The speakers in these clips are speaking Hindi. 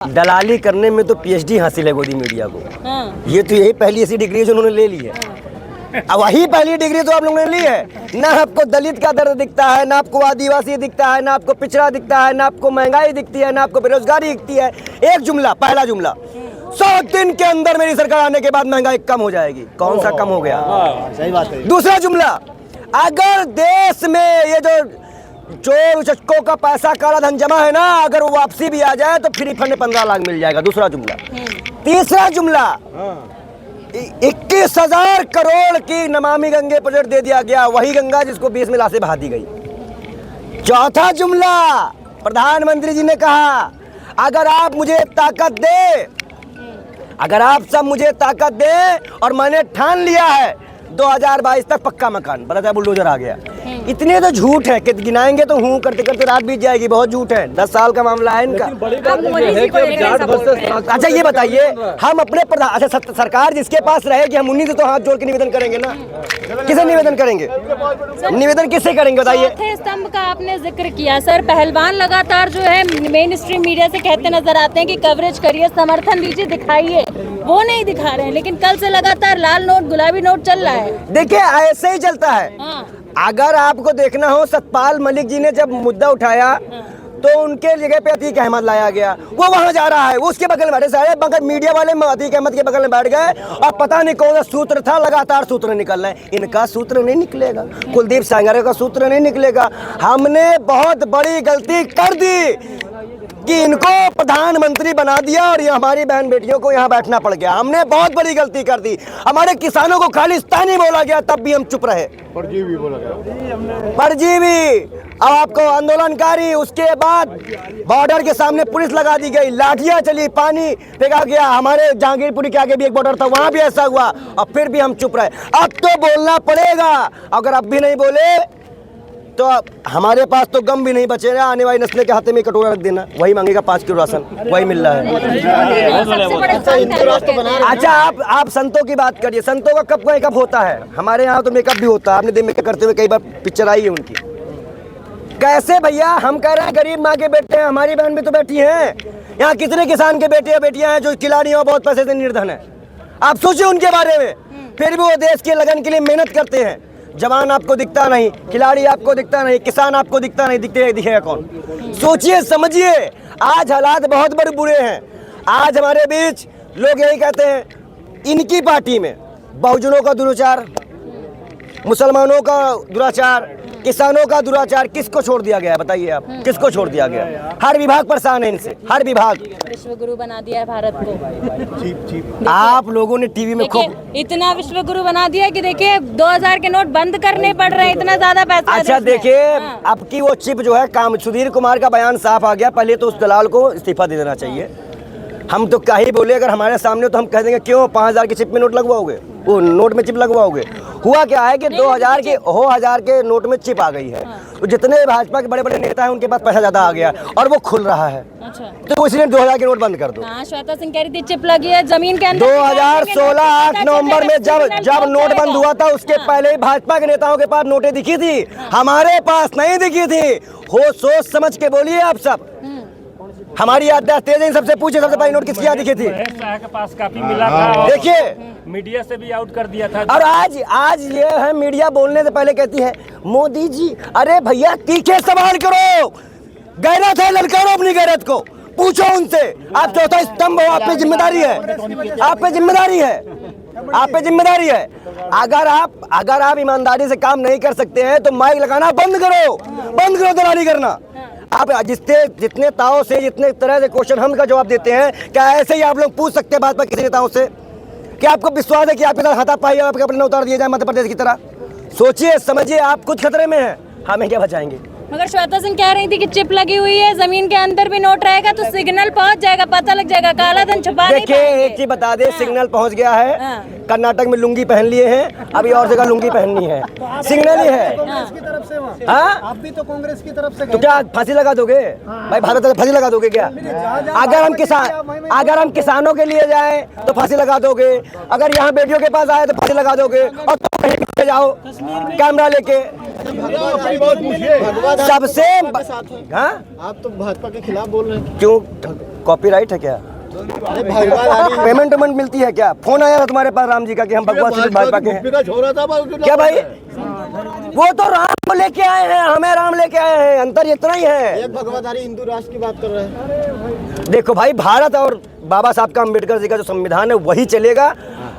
दलाली करने में तो पीएचडी हासिल है गोदी मीडिया को। ये तो यही पहली ऐसी डिग्री जो उन्होंने ले ली है। अब वही पहली डिग्री तो आप लोगों ने ली है। ना आपको दलित का दर्द दिखता है, ना आपको आदिवासी दिखता है, ना आपको पिछड़ा दिखता है, ना आपको महंगाई दिखती है, ना आपको बेरोजगारी दिखती है। एक जुमला, पहला जुमला, 100 दिन के अंदर मेरी सरकार आने के बाद महंगाई कम हो जाएगी। कौन सा कम हो गया? सही बात है। दूसरा जुमला, अगर देश में ये जो चोर उचक्कों का पैसा काला धन जमा है ना, अगर वो वापसी भी आ जाए तो फ्री फंड 15 लाख मिल जाएगा। दूसरा जुमला। तीसरा जुमला, 21,000 करोड़ की नमामि गंगे प्रोजेक्ट दे दिया गया, वही गंगा जिसको 20 में लाशें बहा दी गई। चौथा जुमला, प्रधानमंत्री जी ने कहा अगर आप मुझे ताकत दे, अगर आप सब मुझे ताकत दे और मैंने ठान लिया है 2022 तक पक्का मकान, बता बुलडोजर आ गया। इतने तो झूठ है कि गिनाएंगे तो हूँ करते करते रात बीत जाएगी। बहुत झूठ है। 10 साल का मामला है इनका। अच्छा ये बताइए, हम अपने प्रधान, अच्छा सरकार जिसके पास रहेगी हम उन्हीं से तो हाथ जोड़ के निवेदन करेंगे ना। किसे निवेदन करेंगे? निवेदन किससे करेंगे बताइए? चौथे स्तंभ का आपने जिक्र किया सर। पहलवान लगातार जो है मेन स्ट्रीम मीडिया से कहते नजर आते हैं कि कवरेज करिए, समर्थन दीजिए, दिखाइए, वो नहीं दिखा रहे हैं। लेकिन कल से लगातार लाल नोट, गुलाबी नोट चल रहा है। देखिए ऐसे ही चलता है। अगर आपको देखना हो, सतपाल मलिक जी ने जब मुद्दा उठाया तो उनके जगह पे अतीक अहमद लाया गया। वो वहां जा रहा है, वो उसके बगल में बैठे सारे, मगर मीडिया वाले अतीक अहमद के बगल में बैठ गए और पता नहीं कौन सा सूत्र था, लगातार सूत्र निकल रहे हैं। इनका सूत्र नहीं निकलेगा, कुलदीप सेंगर का सूत्र नहीं निकलेगा। हमने बहुत बड़ी गलती कर दी कि इनको प्रधानमंत्री बना दिया और ये हमारी बहन बेटियों को यहाँ बैठना पड़ गया। हमने बहुत बड़ी गलती कर दी। हमारे किसानों को खालिस्तानी बोला गया, तब भी हम चुप रहे। परजीवी बोला गया, परजीवी। अब आपको आंदोलनकारी, उसके बाद बॉर्डर के सामने पुलिस लगा दी गई, लाठियां चली, पानी फेंका गया। हमारे जहांगीरपुरी के आगे भी एक बॉर्डर था, वहां भी ऐसा हुआ और फिर भी हम चुप रहे। अब तो बोलना पड़ेगा। अगर अब भी नहीं बोले तो हमारे पास तो गम भी नहीं बचेगा। आने वाली नस्लें के हाथ में कटोरा रख देना, वही मांगेगा 5 किलो राशन, वही मिल रहा है। अच्छा आप संतों की बात करिए। संतों का कब मेकअप होता है? हमारे यहाँ तो मेकअप भी होता है। आपने दिन मेकअप करते हुए कई बार पिक्चर आई है उनकी। कैसे भैया? हम कह रहे हैं गरीब माँ के बेटे हैं, हमारी बहन भी तो बैठी हैं। यहाँ कितने किसान के बेटे और बेटियां हैं जो खिलाड़ी और बहुत पैसे से निर्धन है। आप सोचिए उनके बारे में। फिर भी वो देश के लगन के लिए मेहनत करते हैं। जवान आपको दिखता नहीं, खिलाड़ी आपको दिखता नहीं, किसान आपको दिखता नहीं, दिखेगा कौन? सोचिए समझिए। आज हालात बहुत बड़े बुरे हैं। आज हमारे बीच लोग यही कहते हैं, इनकी पार्टी में बहुजनों का दुराचार, मुसलमानों का दुराचार, किसानों का दुराचार, किसको छोड़ दिया गया है बताइए आप? किसको छोड़ दिया गया? हर विभाग परेशान है इनसे, हर विभाग। विश्व गुरु बना दिया है भारत को। आप लोगों ने टीवी में खूब इतना विश्व गुरु बना दिया कि देखिए 2000 के नोट बंद करने पड़ रहे हैं, इतना ज्यादा पैसा। अच्छा देखिए, अब की वो चिप जो है काम, सुधीर कुमार का बयान साफ आ गया। पहले तो उस दलाल को इस्तीफा दे देना चाहिए। हम तो क्या ही बोले, अगर हमारे सामने तो हम कह देंगे क्यों 5000 की चिप में नोट लगवाओगे, वो नोट में चिप लगवाओगे। हुआ क्या है कि 2000 के नोट में चिप आ गई है। तो जितने भाजपा के बड़े बड़े नेता हैं उनके पास पैसा ज्यादा आ गया और वो खुल रहा है। अच्छा। तो इसलिए 2000 के नोट बंद कर दो। श्वेता सिंह कह रही थी चिप लगी है जमीन के अंदर। 2016 8 नवंबर में जब नोट बंद हुआ था, उसके पहले ही भाजपा के नेताओं के पास नोटें दिखी थी, हमारे पास नहीं दिखी थी। हो सोच समझ के बोलिए आप सब। हमारी याददाश्त तेज है, सबसे पूछे सबसे पहले नोट किसकी याद दिखी थी? के पास काफी मिला था। देखिए मीडिया से भी आउट कर दिया था। और आज ये है, मीडिया बोलने से पहले कहती है मोदी जी। अरे भैया तीखे सवाल करो, गैरत है, ललकारो अपनी गैरत को, पूछो उनसे। आप चौथा स्तंभ हो, आप पे जिम्मेदारी है, आप पे जिम्मेदारी है, आप पे जिम्मेदारी है। अगर आप ईमानदारी से काम नहीं कर सकते हैं तो माइक लगाना बंद करो, बंद करो दलाली करना। आप जितने ताव से, जितने तरह से क्वेश्चन हम का जवाब देते हैं, क्या ऐसे ही आप लोग पूछ सकते हैं बात पर किसी नेताओं से? क्या आपको विश्वास है कि आपके साथ हाथापाई और आपके अपने उतार दिए जाए मध्य प्रदेश की तरह? सोचिए समझिए, आप खुद खतरे में हैं, हमें क्या बचाएंगे? मगर श्वेता सिंह कह रही थी कि चिप लगी हुई है, जमीन के अंदर भी नोट रहेगा तो सिग्नल पहुंच जाएगा, पता लग जाएगा, काला धन छुपा नहीं पाएंगे। देखिए एक चीज बता दे, सिग्नल पहुंच गया है। कर्नाटक में लुंगी पहन लिए हैं, अभी और जगह लुंगी पहननी है, सिग्नल ही है। आप भी तो कांग्रेस की तरफ से तो क्या फांसी लगा दोगे भाई? भारत में फांसी लगा दोगे क्या? अगर हम किसानों के लिए जाए तो फांसी लगा दोगे, अगर यहाँ बेटियों के पास आए तो फांसी लगा दोगे, और कहीं पीछे जाओ कैमरा लेके सबसे हाँ आप तो भाजपा के खिलाफ बोल रहे हैं। क्यों कॉपीराइट है क्या? पेमेंट वेमेंट मिलती है क्या? फोन आया था तुम्हारे पास राम जी का कि हम भगवान सिर्फ भाजपा के हैं क्या भाई? वो तो राम को लेके आए हैं, हमें राम लेके आए हैं, अंतर इतना ही है। एक भगवाधारी हिंदू राष्ट्र की बात कर रहे हैं। देखो भाई, भारत और बाबा साहब का अम्बेडकर जी का जो संविधान है वही चलेगा।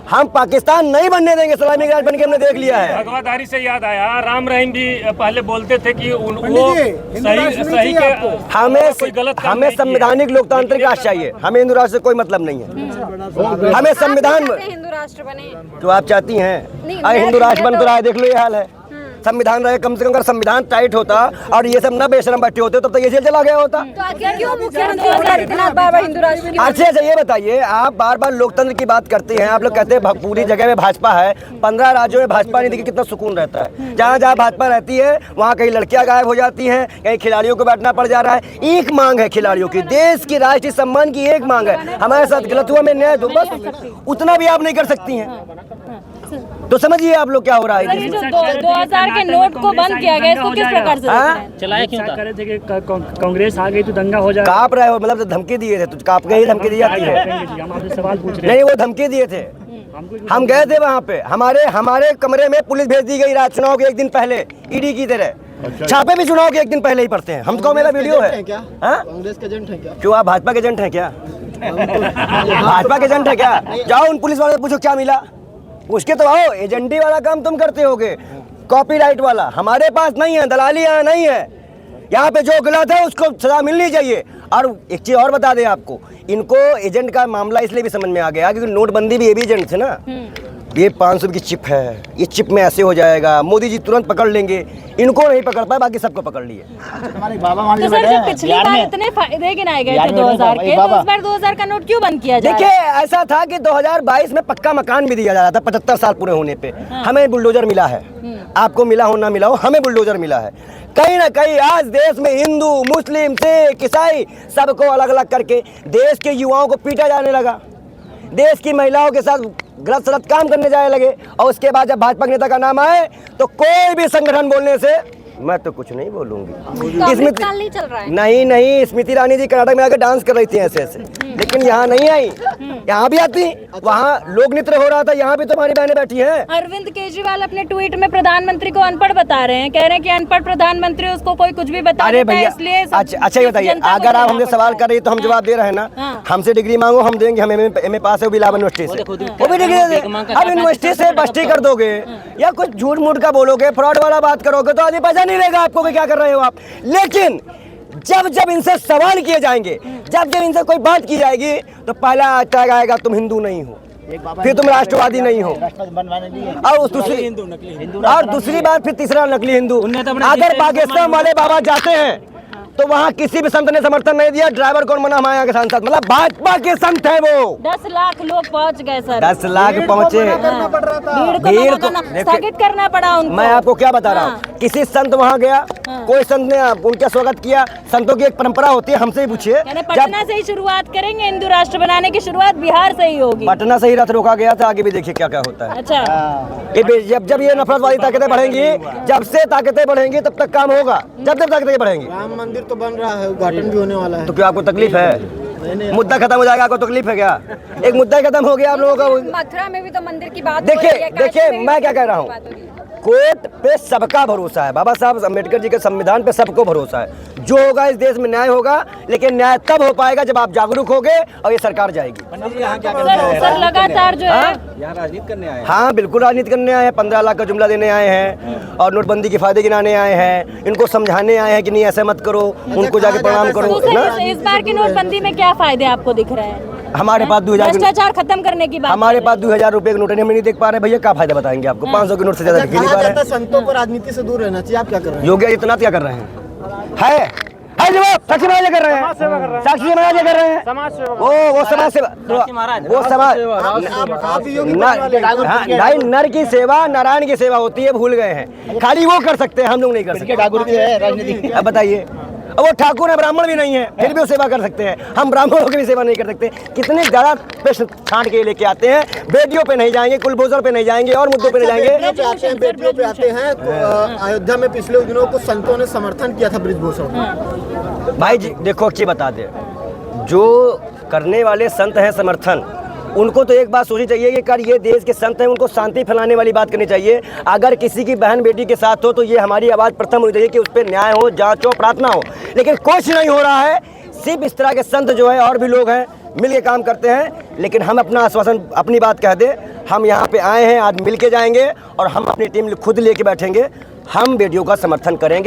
हम पाकिस्तान नहीं बनने देंगे, इस्लामिक राज बन के हमने देख लिया है। भगवाधारी से याद आया, राम रहीम भी पहले बोलते थे कि वो सही के हमें संवैधानिक लोकतांत्रिक राष्ट्र चाहिए, हमें हिंदू राष्ट्र से कोई मतलब नहीं है। हमें संविधान हिंदू राष्ट्र बने तो आप चाहती हैं, अरे हिंदू राष्ट्र बन तो रहा है, देख लो ये हाल है। संविधान रहे, कम से कम अगर संविधान टाइट होता और ये सब न बेशरम बैठे होते तब तो ये जेल चला गया होता। तो आखिर क्यों मुख्यमंत्री इतना बार हिंदू राष्ट्र की अच्छा ये बताइए, आप बार बार लोकतंत्र की बात करते हैं, आप लोग कहते हैं पूरी जगह में भाजपा है, 15 राज्यों में भाजपा नहीं, देखिए कितना सुकून रहता है। जहाँ जहाँ भाजपा रहती है वहाँ कहीं लड़कियां गायब हो जाती हैं, कहीं खिलाड़ियों को बैठना पड़ जा रहा है। एक मांग है खिलाड़ियों की, देश की राष्ट्रीय सम्मान की एक मांग है, हमारे साथ गलत हुआ मैं न्याय दो, बस उतना भी आप नहीं कर सकती हैं। तो समझिए आप लोग क्या हो रहा है। जो 2000 के नोट को बंद किया गया, इसको किस प्रकार से चलाया क्यों था? करे थे कि कांग्रेस आ गई तो दंगा हो जाएगा। काप रहे हो मतलब धमकी दिए थे, तुझ काप के ही धमकी दी जाती है। हम आपसे सवाल पूछ रहे नहीं, वो धमकी दिए थे, हम गए थे वहाँ पे, हमारे कमरे में पुलिस भेज दी गई रात चुनाव के एक दिन पहले, ईडी की तरह। छापे भी चुनाव के एक दिन पहले ही पड़ते हैं। हमको मेरा वीडियो है क्या? कांग्रेस के एजेंट है क्या? क्यों आप भाजपा के एजेंट हैं क्या? भाजपा के एजेंट है क्या? जाओ उन पुलिस वालों से पूछो क्या मिला, उसके तो आओ। एजेंटी वाला काम तुम करते होगे, कॉपीराइट वाला हमारे पास नहीं है, दलाली यहाँ नहीं है। यहाँ पे जो गलत है उसको सजा मिलनी चाहिए। और एक चीज और बता दें आपको, इनको एजेंट का मामला इसलिए भी समझ में आ गया क्योंकि नोटबंदी भी ये भी एजेंट थे ना। ये 500 की चिप है, ये चिप में ऐसे हो जाएगा, मोदी जी तुरंत पकड़ लेंगे, इनको नहीं पकड़ पाए, बाकी सबको पकड़ लिए। तो सर जो पिछली बार इतने फायदे गिनाए गए थे 2000 के, तो इस बार 2000 का नोट क्यों बंद किया जा रहा है? देखिए ऐसा था कि 2022 में पक्का मकान भी दिया जा रहा था 75 साल पूरे होने पे। हमें बुलडोजर मिला है, आपको मिला हो ना मिला हो, हमें बुलडोजर मिला है। कहीं ना कहीं आज देश में हिंदू, मुस्लिम, सिख, ईसाई सबको अलग अलग करके देश के युवाओं को पीटा जाने लगा, देश की महिलाओं के साथ गलत सलत काम करने जाने लगे। और उसके बाद जब भाजपा के नेता का नाम आए तो कोई भी संगठन बोलने से मैं तो कुछ नहीं बोलूंगी। नहीं चल रहा है। नहीं, स्मृति ईरानी जी कर्नाटक में आकर डांस कर रही थी ऐसे ऐसे, लेकिन यहाँ नहीं आई, यहाँ भी आती, वहाँ लोक नृत्य हो रहा था, यहाँ भी तुम्हारी बहनें बैठी हैं। अरविंद केजरीवाल अपने ट्वीट में प्रधानमंत्री को अनपढ़ बता रहे हैं, कह रहे हैं कि अनपढ़ प्रधानमंत्री, उसको कोई कुछ भी बता देता है, इसलिए अच्छा ये बताइए, अगर आप हमसे सवाल कर रही है तो हम जवाब दे रहे हैं ना। हमसे डिग्री मांगो, हम देंगे, हम एमए पास है इलाहाबाद यूनिवर्सिटी से, वो भी डिग्री दे। अब यूनिवर्सिटी से बस्ती कर दोगे या कुछ झूठ मूठ का बोलोगे, फ्रॉड वाला बात करोगे तो आदमी पता नहीं रहेगा आपको कि क्या कर रहे हो आप। लेकिन जब जब इनसे सवाल किए जाएंगे, जब जब इनसे कोई बात की जाएगी तो पहला टैग आएगा तुम हिंदू नहीं हो, फिर तुम राष्ट्रवादी नहीं हो, और दूसरी बात फिर तीसरा नकली हिंदू। अगर पाकिस्तान वाले बाबा जाते हैं तो वहाँ किसी भी संत ने समर्थन नहीं दिया, ड्राइवर कौन बना हमारे यहाँ के सांसद, मतलब भाजपा के संत है वो। 10 लाख लोग पहुँच गए सर, 10 लाख पहुँचे, भीड़ को स्थगित करना पड़ा उनको। मैं आपको क्या बता रहा हूँ, किसी संत वहाँ गया, कोई संत ने उनका स्वागत किया। संतों की एक परंपरा होती है, हमसे ही पूछिए। पटना से ही शुरुआत करेंगे, हिंदू राष्ट्र बनाने की शुरुआत बिहार से ही होगी। पटना से ही रथ रोका गया था, आगे भी देखिए क्या क्या होता है। अच्छा, जब ये नफरत वाली ताकतें बढ़ेंगी, जब से ताकतें बढ़ेंगी तब तक काम होगा, जब ताकतें बढ़ेंगी। राम मंदिर तो बन रहा है, उद्घाटन भी होने वाला है, तो क्या आपको तकलीफ है? मुद्दा खत्म हो जाएगा, आपको तकलीफ है क्या? एक मुद्दा ही खत्म हो गया आप लोगों का। मथुरा में भी तो मंदिर की बात देखिए मैं क्या कह रहा हूँ, कोर्ट पे सबका भरोसा है, बाबा साहब अम्बेडकर जी के संविधान पे सबको भरोसा है। जो होगा इस देश में न्याय होगा, लेकिन न्याय तब हो पाएगा जब आप जागरूक होगे और ये सरकार जाएगी। सर लगातार जो है यहाँ राजनीति करने आए हैं। हाँ बिल्कुल राजनीति करने आए हैं, 15 लाख का जुमला देने आए हैं और नोटबंदी के फायदे गिनाने आए हैं, इनको समझाने आए हैं कि नहीं ऐसे मत करो, उनको जाके प्रणाम करो। इस बार की नोटबंदी में क्या फायदे आपको दिख रहे हैं? हमारे पास 2000 भ्रष्टाचार खत्म करने की बात, हमारे पास 2000 रुपए के नोट हम नहीं देख पा रहे भैया, क्या फायदा बताएंगे आपको? 500 के नोट से ज्यादा दिख नहीं पा रहे हैं। संतों को राजनीति से दूर रहना चाहिए, आप क्या कर रहे हैं? योगी आदित्यनाथ क्या कर रहे हैं? है जवाब, साक्षी महाराज कर रहे हैं, साक्षी महाराज कर रहे हैं, वो समाज सेवा, वो समाज नर की सेवा नारायण की सेवा होती है, भूल गए हैं। खाली वो कर सकते हैं, हम लोग नहीं कर सकते। राजनीति अब बताइए, अब वो ठाकुर है, ब्राह्मण भी नहीं है, फिर भी वो सेवा कर सकते हैं। हम ब्राह्मणों की भी सेवा नहीं कर सकते। कितने ज़्यादा प्रश्न छांट के लेके आते हैं। बेटियों पे नहीं जाएंगे, कुलभूषण पे नहीं जाएंगे, और मुद्दों पे नहीं जाएंगे। बेटियों पे आते हैं तो अयोध्या में पिछले दिनों कुछ संतों ने समर्थन किया था ब्रिजभूषण। भाई जी देखो, अच्छी बता दे, जो करने वाले संत हैं समर्थन, उनको तो एक बात सोचनी चाहिए कि कर ये देश के संत हैं, उनको शांति फैलाने वाली बात करनी चाहिए। अगर किसी की बहन बेटी के साथ हो तो ये हमारी आवाज़ प्रथम होनी चाहिए कि उस पर न्याय हो, जांच हो, प्रार्थना हो। लेकिन कुछ नहीं हो रहा है। सिर्फ इस तरह के संत जो है, और भी लोग हैं, मिल के काम करते हैं। लेकिन हम अपना आश्वासन, अपनी बात कह दे, हम यहाँ पे आए हैं, आज मिल के जाएंगे और हम अपनी टीम खुद लेके बैठेंगे। हम बेटियों का समर्थन करेंगे।